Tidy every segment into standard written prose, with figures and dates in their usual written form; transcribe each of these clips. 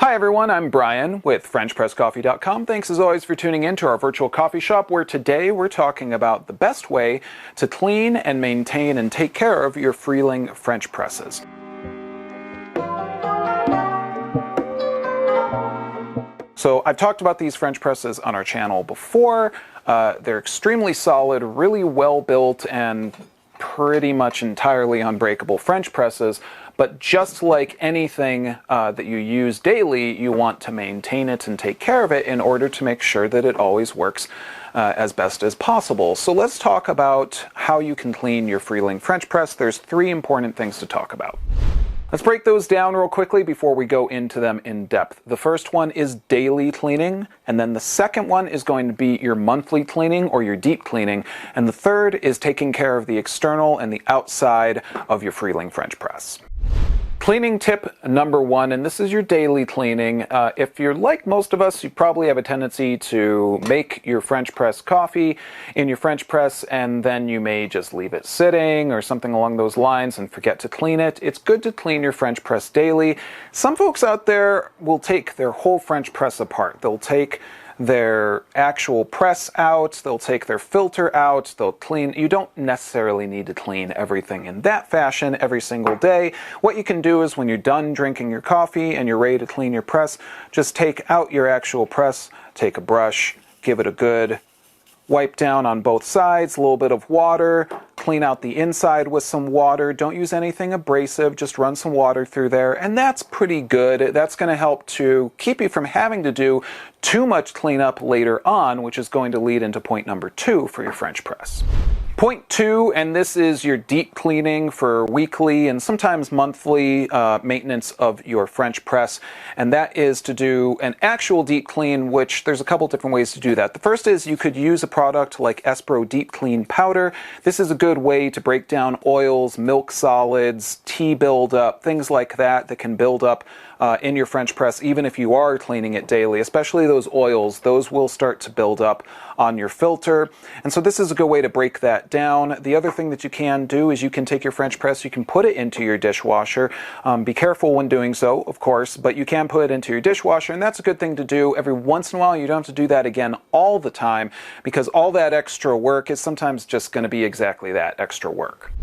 Hi everyone, I'm Brian with FrenchPressCoffee.com. Thanks as always for tuning in to our virtual coffee shop, where today we're talking about the best way to clean and maintain and take care of your Frieling French presses. So I've talked about these French presses on our channel before. They're extremely solid, really well built, and pretty much entirely unbreakable French presses. But just like anything that you use daily, you want to maintain it and take care of it in order to make sure that it always works as best as possible. So let's talk about how you can clean your Frieling French press. There's three important things to talk about. Let's break those down real quickly before we go into them in depth. The first one is daily cleaning, and then the second one is going to be your monthly cleaning or your deep cleaning, and the third is taking care of the external and the outside of your Frieling French press. Cleaning tip number one, and this is your daily cleaning. If you're like most of us, you probably have a tendency to make your French press coffee in your French press, and then you may just leave it sitting or something along those lines and forget to clean it. It's good to clean your French press daily. Some folks out there will take their whole French press apart. They'll take their actual press out, they'll take their filter out, they'll clean. You don't necessarily need to clean everything in that fashion every single day. What you can do is when you're done drinking your coffee and you're ready to clean your press, just take out your actual press, take a brush, give it a good wipe down on both sides, a little bit of water, clean out the inside with some water. Don't use anything abrasive, just run some water through there, and that's pretty good. That's going to help to keep you from having to do too much cleanup later on, which is going to lead into point number two for your French press. Point two, and this is your deep cleaning for weekly and sometimes monthly maintenance of your French press, and that is to do an actual deep clean, which there's a couple different ways to do that. The first is you could use a product like Espro Deep Clean Powder. This is a good way to break down oils, milk solids, tea buildup, things like that that can build up in your French press, even if you are cleaning it daily, especially those oils. Those will start to build up on your filter, and so this is a good way to break that down. The other thing that you can do is you can take your French press, you can put it into your dishwasher. Be careful when doing so, of course, but you can put it into your dishwasher, and that's a good thing to do every once in a while. You don't have to do that again all the time, because all that extra work is sometimes just going to be exactly that, extra work.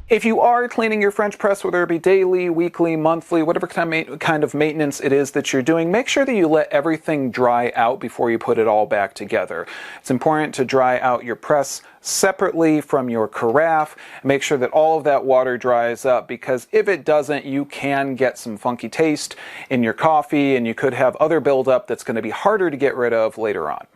If you are cleaning your French press, whether it be daily, weekly, monthly, whatever kind of maintenance it is that you're doing, make sure that you let everything dry out before you put it all back together. It's important to dry out your press separately from your carafe. Make sure that all of that water dries up, because if it doesn't, you can get some funky taste in your coffee, and you could have other buildup that's going to be harder to get rid of later on.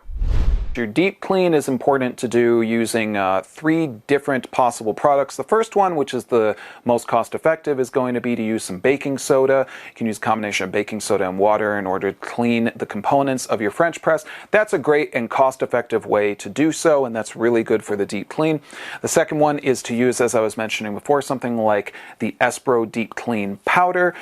Your deep clean is important to do using three different possible products. The first one, which is the most cost effective, is going to be to use some baking soda. You can use a combination of baking soda and water in order to clean the components of your French press. That's a great and cost effective way to do so, and that's really good for the deep clean. The second one is to use, as I was mentioning before, something like the Espro Deep Clean Powder.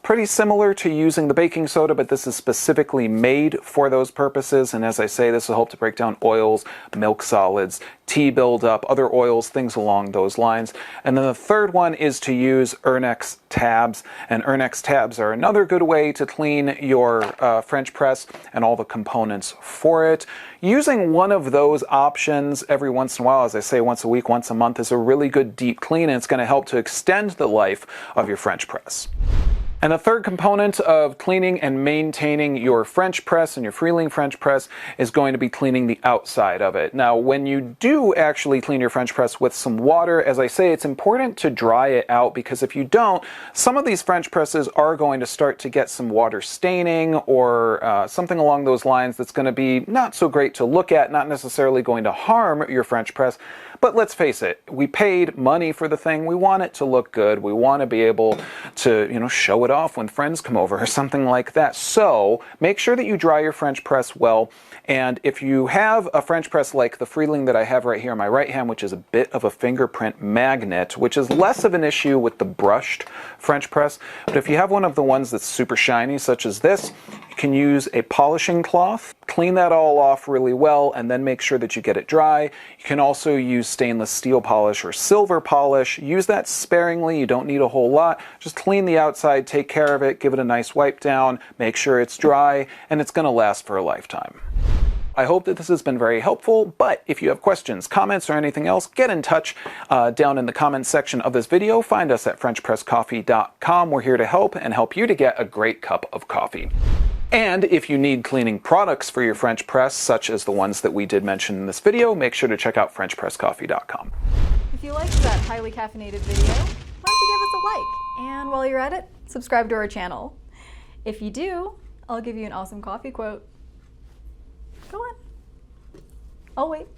Pretty similar to using the baking soda, but this is specifically made for those purposes, and as I say, this will help to break down oils, milk solids, tea buildup, other oils, things along those lines. And then the third one is to use Ernex tabs, and Ernex tabs are another good way to clean your French press and all the components for it. Using one of those options every once in a while, as I say, once a week, once a month, is a really good deep clean, and it's going to help to extend the life of your French press. And the third component of cleaning and maintaining your French press and your Frieling French press is going to be cleaning the outside of it. Now, when you do actually clean your French press with some water, as I say, it's important to dry it out, because if you don't, some of these French presses are going to start to get some water staining or something along those lines that's going to be not so great to look at, not necessarily going to harm your French press. But let's face it, we paid money for the thing. We want it to look good. We want to be able to, show it off when friends come over or something like that. So make sure that you dry your French press well. And if you have a French press like the Frieling that I have right here on my right hand, which is a bit of a fingerprint magnet, which is less of an issue with the brushed French press, but if you have one of the ones that's super shiny, such as this, you can use a polishing cloth, clean that all off really well, and then make sure that you get it dry. You can also use stainless steel polish or silver polish. Use that sparingly, you don't need a whole lot. Just clean the outside, take care of it, give it a nice wipe down, make sure it's dry, and it's gonna last for a lifetime. I hope that this has been very helpful, but if you have questions, comments, or anything else, get in touch down in the comments section of this video. Find us at FrenchPressCoffee.com. We're here to help and help you to get a great cup of coffee. And if you need cleaning products for your French press, such as the ones that we did mention in this video, make sure to check out FrenchPressCoffee.com. If you liked that highly caffeinated video, why don't you give us a like? And while you're at it, subscribe to our channel. If you do, I'll give you an awesome coffee quote. Go on. I'll wait.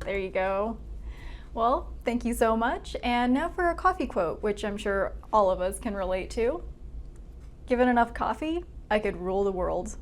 There you go. Well, thank you so much. And now for a coffee quote, which I'm sure all of us can relate to. Given enough coffee, I could rule the world.